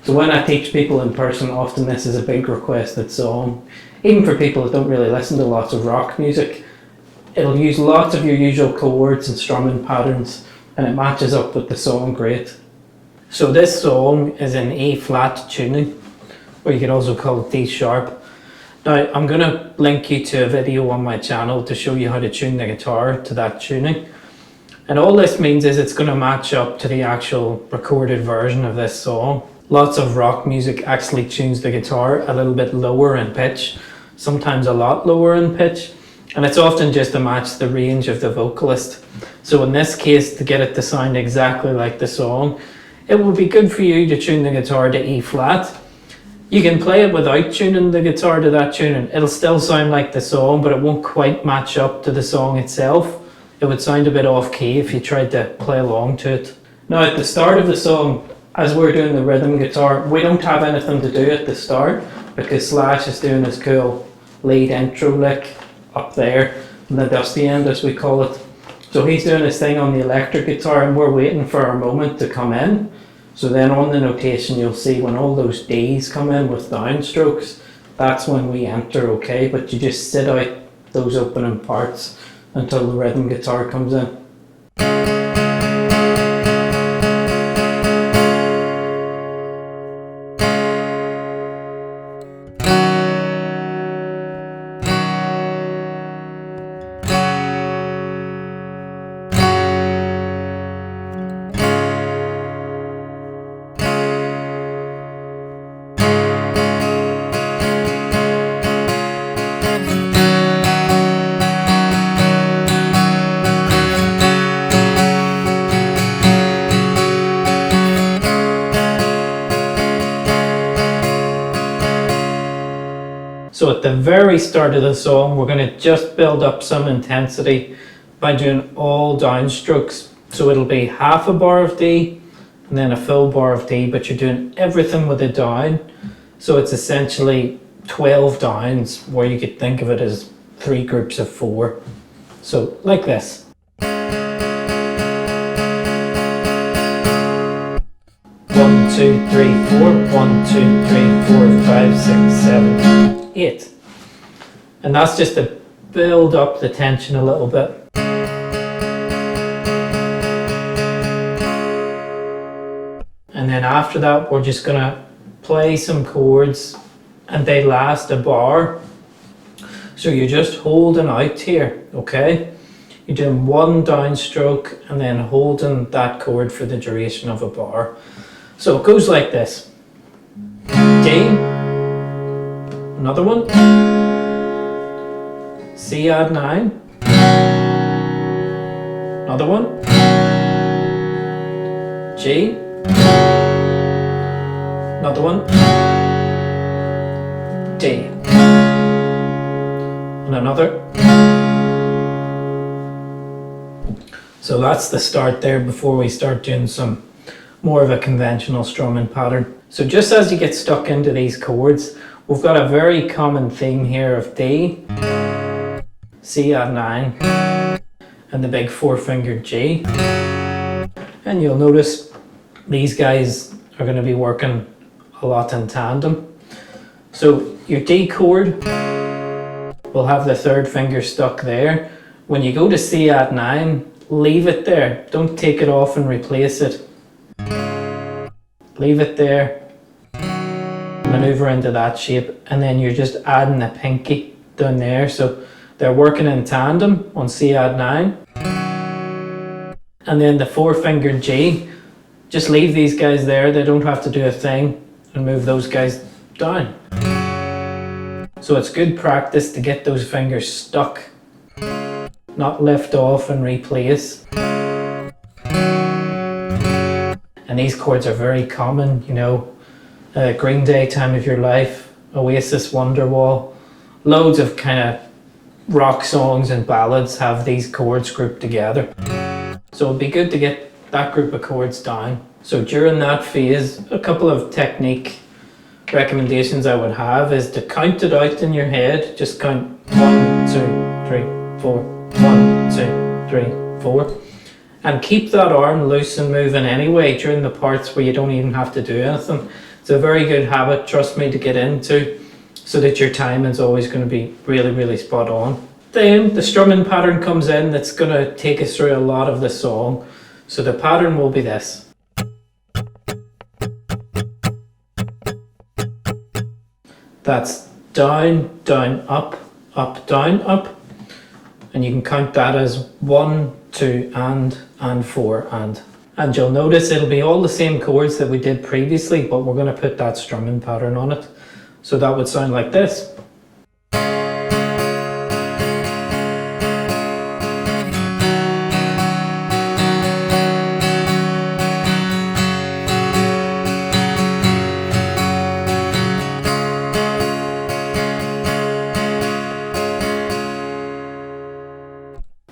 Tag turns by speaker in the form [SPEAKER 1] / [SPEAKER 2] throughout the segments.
[SPEAKER 1] So when I teach people in person, often this is a big requested song. Even for people that don't really listen to lots of rock music, it'll use lots of your usual chords and strumming patterns, and it matches up with the song great. So this song is in E flat tuning, or you could also call it D sharp. Now I'm going to link you to a video on my channel to show you how to tune the guitar to that tuning. And all this means is it's going to match up to the actual recorded version of this song. Lots of rock music actually tunes the guitar a little bit lower in pitch, sometimes a lot lower in pitch, and it's often just to match the range of the vocalist. So in this case, to get it to sound exactly like the song, it would be good for you to tune the guitar to E flat. You can play it without tuning the guitar to that tuning. It'll still sound like the song, but it won't quite match up to the song itself. It would sound a bit off key if you tried to play along to it. Now at the start of the song, as we're doing the rhythm guitar, we don't have anything to do at the start because Slash is doing his cool lead intro lick up there, in the dusty end as we call it. So he's doing his thing on the electric guitar and we're waiting for our moment to come in. So then on the notation you'll see when all those Ds come in with downstrokes, that's when we enter, okay? But you just sit out those opening parts until the rhythm guitar comes in. So at the very start of the song, we're going to just build up some intensity by doing all downstrokes. So it'll be half a bar of D and then a full bar of D, but you're doing everything with a down. So it's essentially 12 downs, where you could think of it as 3 groups of 4. So like this. 1, 2, 3, 4, 1, 2, 3, 4, 5, 6, 7, 8. And that's just to build up the tension a little bit. And then after that, we're just gonna play some chords and they last a bar. So you're just holding out here, okay? You're doing 1 downstroke and then holding that chord for the duration of a bar. So it goes like this. D, another one, C add 9, another one, G, another one, D, and another. So that's the start there before we start doing some more of a conventional strumming pattern. So just as you get stuck into these chords, we've got a very common theme here of D, C add 9, and the big 4-fingered G. And you'll notice these guys are going to be working a lot in tandem. So your D chord will have the 3rd finger stuck there. When you go to C add 9, leave it there. Don't take it off and replace it. Leave it there. Maneuver into that shape, and then you're just adding a pinky down there. So they're working in tandem on C add 9. And then the 4-fingered G, just leave these guys there. They don't have to do a thing, and move those guys down. So it's good practice to get those fingers stuck, not lift off and replace. And these chords are very common, you know, Green Day, Time of Your Life, Oasis, Wonderwall. Loads of kind of rock songs and ballads have these chords grouped together. So it'd be good to get that group of chords down. So during that phase, a couple of technique recommendations I would have is to count it out in your head. Just count 1, 2, 3, 4, 1, 2, 3, 4. And keep that arm loose and moving anyway during the parts where you don't even have to do anything. It's a very good habit, trust me, to get into, so that your timing is always going to be really, really spot on. Then the strumming pattern comes in that's going to take us through a lot of the song. So the pattern will be this. That's down, down, up, up, down, up. And you can count that as 1, 2, and 4, and. And you'll notice it'll be all the same chords that we did previously, but we're going to put that strumming pattern on it. So that would sound like this.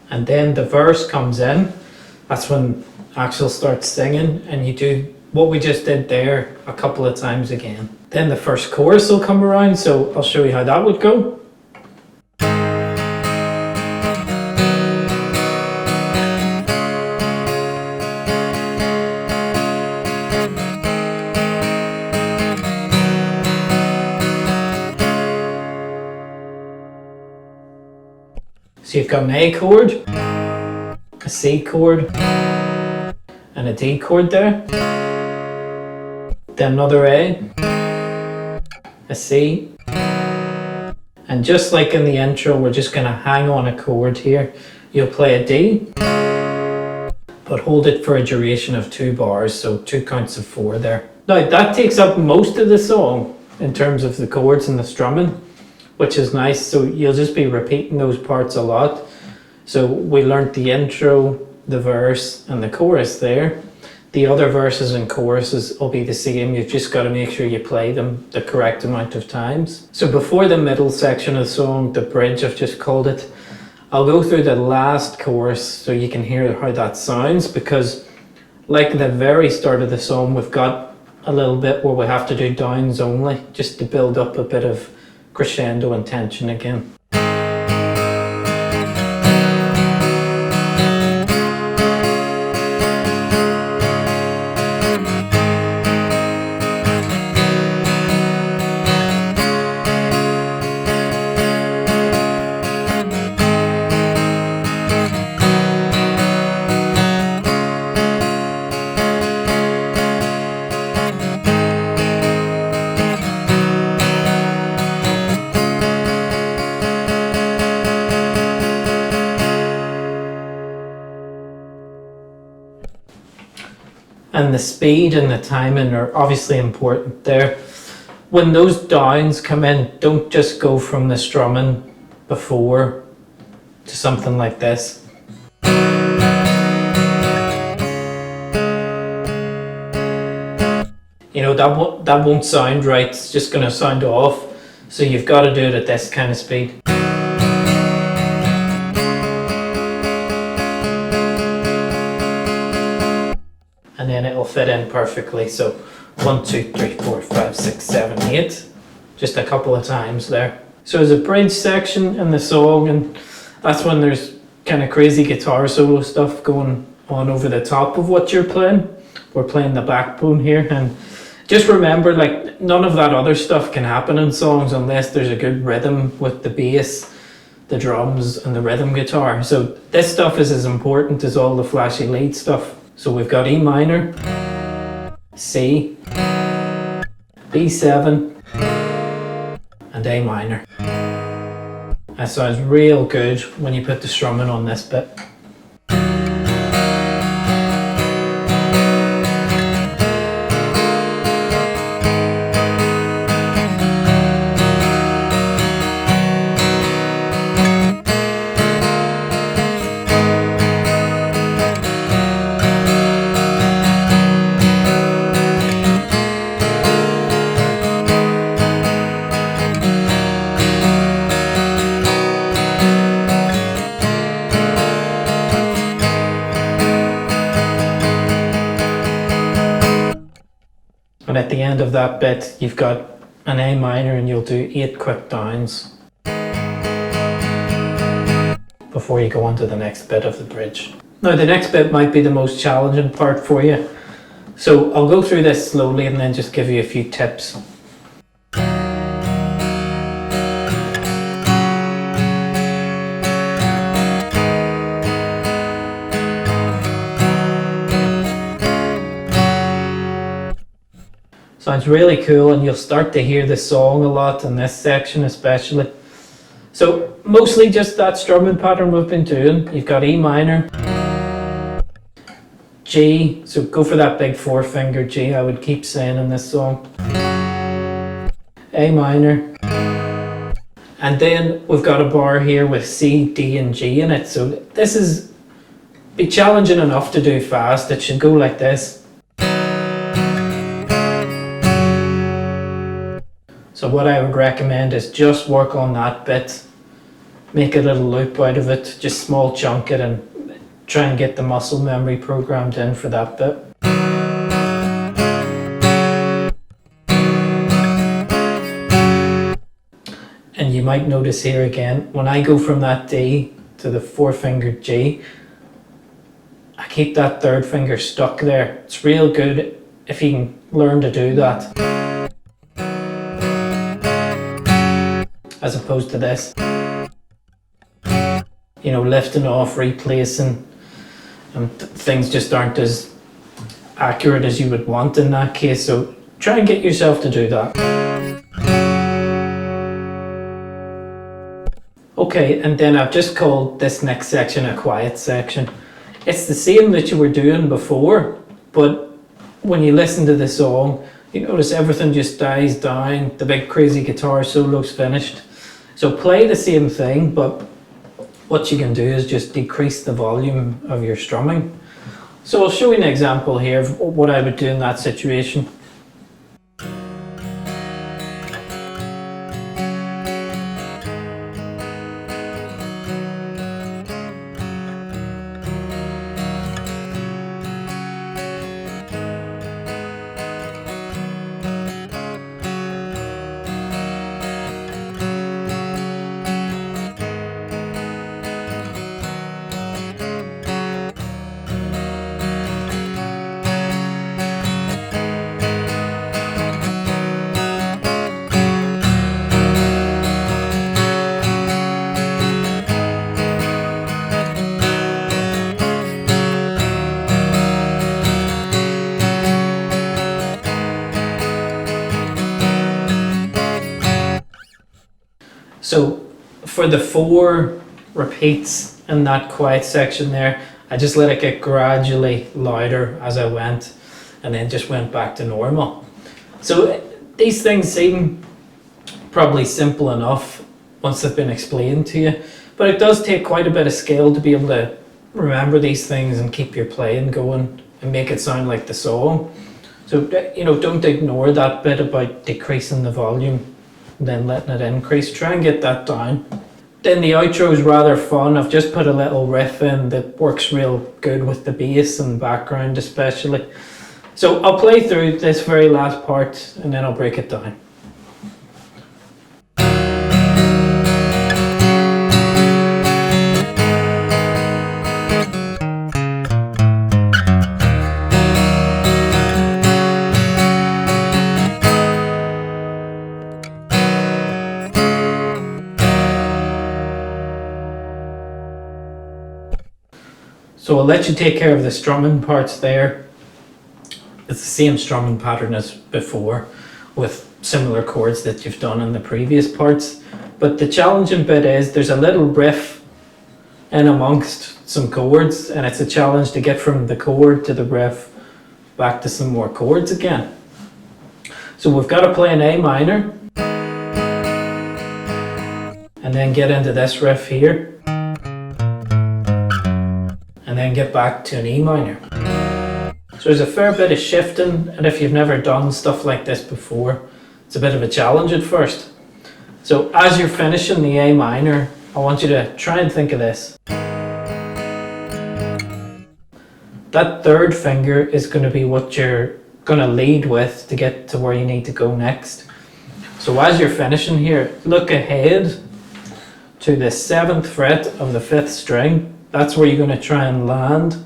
[SPEAKER 1] And then the verse comes in. That's when Axel starts singing, and you do what we just did there a couple of times again. Then the first chorus will come around, so I'll show you how that would go. So you've got an A chord, a C chord, and a D chord there. Then another A C, and just like in the intro, we're just going to hang on a chord here. You'll play a D, but hold it for a duration of 2 bars, so 2 counts of 4 there. Now that takes up most of the song in terms of the chords and the strumming, which is nice, so you'll just be repeating those parts a lot. So we learnt the intro, the verse, and the chorus there. The other verses and choruses will be the same, you've just got to make sure you play them the correct amount of times. So before the middle section of the song, the bridge I've just called it, I'll go through the last chorus so you can hear how that sounds, because like the very start of the song, we've got a little bit where we have to do downs only, just to build up a bit of crescendo and tension again. And the speed and the timing are obviously important there. When those downs come in, don't just go from the strumming before to something like this. You know, that won't sound right, it's just going to sound off. So you've got to do it at this kind of speed. And then it'll fit in perfectly. So 1, 2, 3, 4, 5, 6, 7, 8. Just a couple of times there. So there's a bridge section in the song, and that's when there's kind of crazy guitar solo stuff going on over the top of what you're playing. We're playing the backbone here, and just remember, like, none of that other stuff can happen in songs unless there's a good rhythm with the bass, the drums, and the rhythm guitar. So this stuff is as important as all the flashy lead stuff. So we've got E minor, C, B7, and A minor. That sounds real good when you put the strumming on this bit. And at the end of that bit, you've got an A minor, and you'll do 8 quick downs before you go on to the next bit of the bridge. Now the next bit might be the most challenging part for you. So I'll go through this slowly and then just give you a few tips. Sounds really cool, and you'll start to hear the song a lot in this section especially. So mostly just that strumming pattern we've been doing. You've got E minor, G, so go for that big 4-finger G I would keep saying in this song, A minor, and then we've got a bar here with C, D and G in it. So this is be challenging enough to do fast. It should go like this. So what I would recommend is just work on that bit, make a little loop out of it, just small chunk it and try and get the muscle memory programmed in for that bit. And you might notice here again, when I go from that D to the 4-finger G, I keep that 3rd finger stuck there. It's real good if you can learn to do that, as opposed to this, you know, lifting off, replacing, and things just aren't as accurate as you would want in that case. So try and get yourself to do that. Okay, and then I've just called this next section a quiet section. It's the same that you were doing before, but when you listen to the song, you notice everything just dies down, the big crazy guitar solo's finished. So play the same thing, but what you can do is just decrease the volume of your strumming. So I'll show you an example here of what I would do in that situation. So for the 4 repeats in that quiet section there, I just let it get gradually louder as I went, and then just went back to normal. So these things seem probably simple enough once they've been explained to you, but it does take quite a bit of skill to be able to remember these things and keep your playing going and make it sound like the song. So, you know, don't ignore that bit about decreasing the volume and then letting it increase. Try and get that down. Then the outro is rather fun. I've just put a little riff in that works real good with the bass and background especially. So I'll play through this very last part and then I'll break it down. So I'll let you take care of the strumming parts there. It's the same strumming pattern as before with similar chords that you've done in the previous parts. But the challenging bit is there's a little riff in amongst some chords, and it's a challenge to get from the chord to the riff back to some more chords again. So we've got to play an A minor and then get into this riff here. And then get back to an E minor. So there's a fair bit of shifting, and if you've never done stuff like this before, it's a bit of a challenge at first. So as you're finishing the A minor, I want you to try and think of this. That 3rd finger is going to be what you're going to lead with to get to where you need to go next. So as you're finishing here, look ahead to the 7th fret of the 5th string. That's where you're going to try and land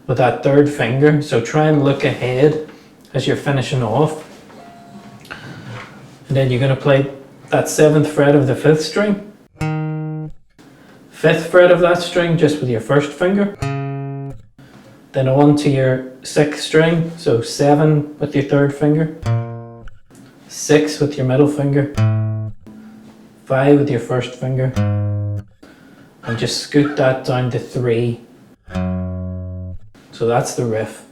[SPEAKER 1] with that 3rd finger. So try and look ahead as you're finishing off. And then you're going to play that 7th fret of the 5th string, 5th fret of that string just with your first finger, then on to your 6th string, so 7 with your 3rd finger, 6 with your middle finger, 5 with your first finger, and just scoot that down to 3. So that's the riff.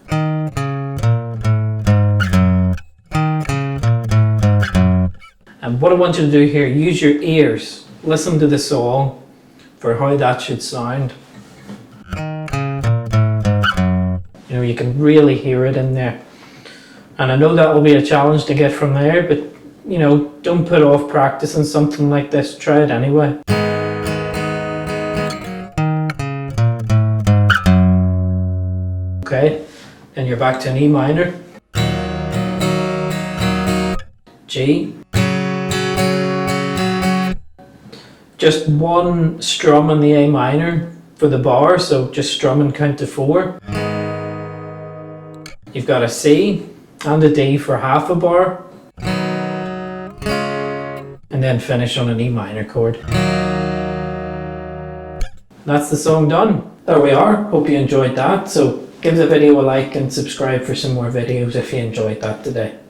[SPEAKER 1] And what I want you to do here, use your ears, listen to the song for how that should sound. You know, you can really hear it in there. And I know that will be a challenge to get from there, but you know, don't put off practicing something like this, try it anyway. Okay, then you're back to an E minor, G. Just one strum on the A minor for the bar, so just strum and count to 4. You've got a C and a D for half a bar, and then finish on an E minor chord. That's the song done. There we are, hope you enjoyed that. So give the video a like and subscribe for some more videos if you enjoyed that today.